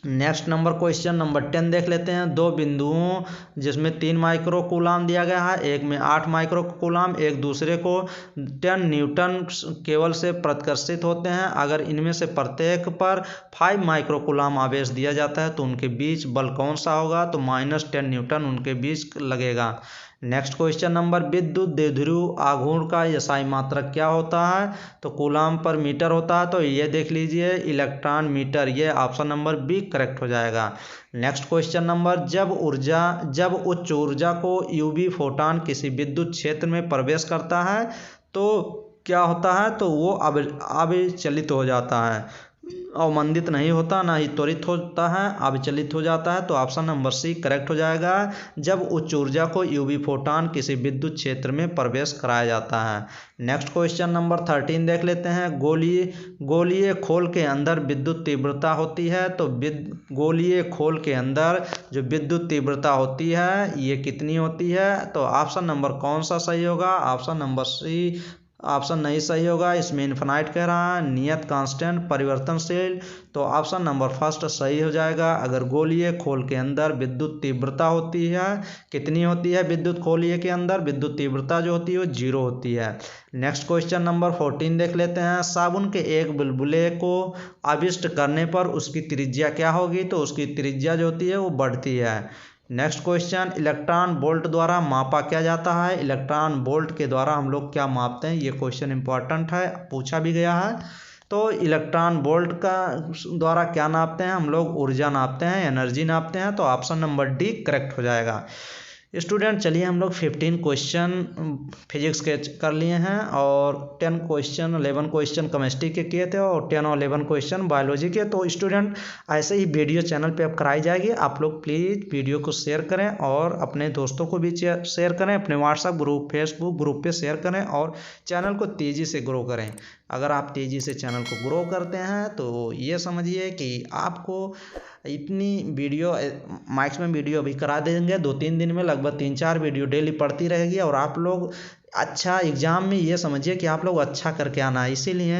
[SPEAKER 1] नेक्स्ट नंबर क्वेश्चन नंबर 10 देख लेते हैं। दो बिंदुओं जिसमें 3 माइक्रो कूलाम दिया गया है, एक में 8 माइक्रो कूलाम, एक दूसरे को 10 न्यूटन केवल से प्रतिकर्षित होते हैं। अगर इनमें से प्रत्येक पर 5 माइक्रो कूलाम आवेश दिया जाता है तो उनके बीच बल कौन सा होगा? तो -10 न्यूटन उनके बीच लगेगा। नेक्स्ट क्वेश्चन नंबर, विद्युत द्विध्रुव आघूर्ण का SI मात्रक क्या होता है? तो कूलाम पर मीटर होता है, तो ये देख लीजिए इलेक्ट्रॉन मीटर, ये ऑप्शन नंबर बी करेक्ट हो जाएगा। नेक्स्ट क्वेश्चन नंबर, जब उच्च ऊर्जा को UV फोटॉन किसी विद्युत क्षेत्र में प्रवेश करता है तो क्या होता है? तो वो अविचलित हो जाता है, अवमंदित नहीं होता, ना ही त्वरित होता है, अविचलित हो जाता है, तो ऑप्शन नंबर सी करेक्ट हो जाएगा। जब उच्च ऊर्जा को UV फोटॉन किसी विद्युत क्षेत्र में प्रवेश कराया जाता है। नेक्स्ट क्वेश्चन नंबर 13 देख लेते हैं। गोलीय खोल के अंदर विद्युत तीव्रता होती है, तो गोलीय खोल के अंदर जो विद्युत तीव्रता होती है ये कितनी होती है? तो ऑप्शन नंबर कौन सा सही होगा? ऑप्शन नंबर सी ऑप्शन नहीं सही होगा, इसमें इन्फिनाइट कह रहा है, नियत कांस्टेंट परिवर्तनशील, तो ऑप्शन नंबर फर्स्ट सही हो जाएगा। अगर गोलीय खोल के अंदर विद्युत तीव्रता होती है, कितनी होती है विद्युत खोलीय के अंदर? विद्युत तीव्रता जो होती है वो 0 होती है। नेक्स्ट क्वेश्चन नंबर 14 देख लेते हैं। साबुन के एक बुलबुले को आविष्ट करने पर उसकी त्रिज्या क्या होगी? तो उसकी त्रिज्या जो होती है वो बढ़ती है। नेक्स्ट क्वेश्चन, इलेक्ट्रॉन वोल्ट द्वारा मापा क्या जाता है? इलेक्ट्रॉन वोल्ट के द्वारा हम लोग क्या मापते हैं? ये क्वेश्चन इंपॉर्टेंट है, पूछा भी गया है। तो इलेक्ट्रॉन वोल्ट का द्वारा क्या नापते हैं? हम लोग ऊर्जा नापते हैं, एनर्जी नापते हैं, तो ऑप्शन नंबर डी करेक्ट हो जाएगा। स्टूडेंट चलिए हम लोग 15 क्वेश्चन फिजिक्स के कर लिए हैं, और 11 क्वेश्चन केमिस्ट्री के किए थे, और 10 और 11 क्वेश्चन बायोलॉजी के। तो स्टूडेंट ऐसे ही वीडियो चैनल पे अब कराई जाएगी, आप लोग प्लीज़ वीडियो को शेयर करें और अपने दोस्तों को भी शेयर करें, अपने व्हाट्सएप ग्रुप, फेसबुक ग्रुप पे शेयर करें, और चैनल को तेज़ी से ग्रो करें। अगर आप तेज़ी से चैनल को ग्रो करते हैं तो ये समझिए कि आपको इतनी वीडियो मैक्सिमम वीडियो अभी करा देंगे 2-3 दिन में, लगभग 3-4 वीडियो डेली पड़ती रहेगी, और आप लोग अच्छा एग्ज़ाम में ये समझिए कि आप लोग अच्छा करके आना है। इसीलिए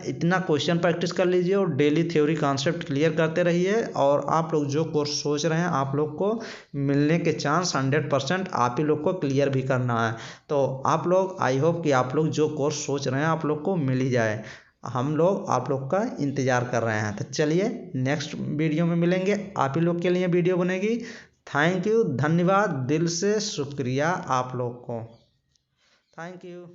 [SPEAKER 1] इतना क्वेश्चन प्रैक्टिस कर लीजिए और डेली थ्योरी कॉन्सेप्ट क्लियर करते रहिए, और आप लोग जो कोर्स सोच रहे हैं आप लोग को मिलने के चांस 100% आप ही लोग को क्लियर भी करना है। तो आप लोग, आई होप कि आप लोग जो कोर्स सोच रहे हैं आप लोग को मिल ही जाए। हम लोग आप लोग का इंतज़ार कर रहे हैं। तो चलिए नेक्स्ट वीडियो में मिलेंगे, आप ही लोग के लिए वीडियो बनेगी। थैंक यू, धन्यवाद, दिल से शुक्रिया आप लोग को, थैंक यू।